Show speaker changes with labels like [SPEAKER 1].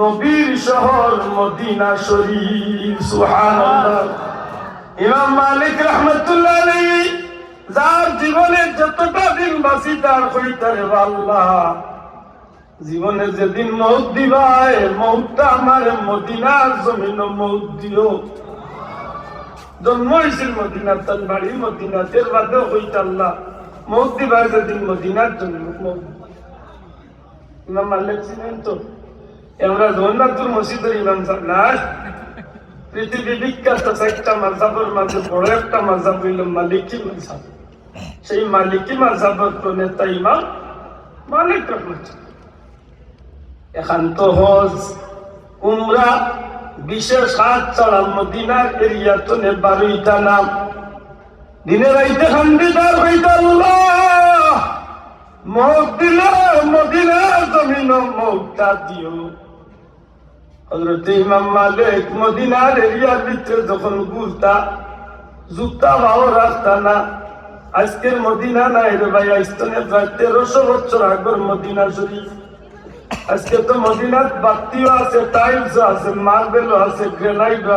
[SPEAKER 1] নবীর শহর মদিনা শরীফ। সুবহানাল্লাহ। ইমাম মালিক রাহমাতুল্লাহ আলাইহি যার জীবনে যতটা দিন বাঁচি তার কইতারে আল্লাহ জীবনে যেদিন মৌত দিবায় মৌতটা আমার মদিনার জমিন মৌত দিও। জন্ম হয়েছিল মদিনার, তার বাড়ি মদিনাতে, বাদেও হইত আল্লাহ মৌত দিবায় যেদিন মদিনার জন্ম মৌত। ইমাম মালিক ছিলেন তো আমরা জগন্নাথপুর মসজিদের ইমাম সাহেব না, পৃথিবী বিখ্যাত চারটা মাযহাবের মাঝে বড় একটা মাযহাব হইল মালিকি মাযহাব। সেই মালিকি মাযহাবের প্রণেতা ইমাম মালিক রাহমাতুল্লাহ। এখন তো হজ উমরা বিশেষ হাত ছাড়া মদিনার এরিয়া তো 12টা নাম। দিনে রাইতে খান্দিদার হইত আল্লাহ মৌত দিলে মদিনার জমিন মৌতটা দিও। হযরত ইমাম মালিক মদিনার এরিয়ার ভিতরে যখন ঘুরতা জুতা ভাও রাখতা না। আজকের মদিনা নাই রে ভাই, আজকে প্রায় 1300 বছর আগের মদিনা শরীফ। আজকে তো মদিনার বাতিও আছে, টাইলসও আছে, মার্বেলও আছে, গ্রেনাইট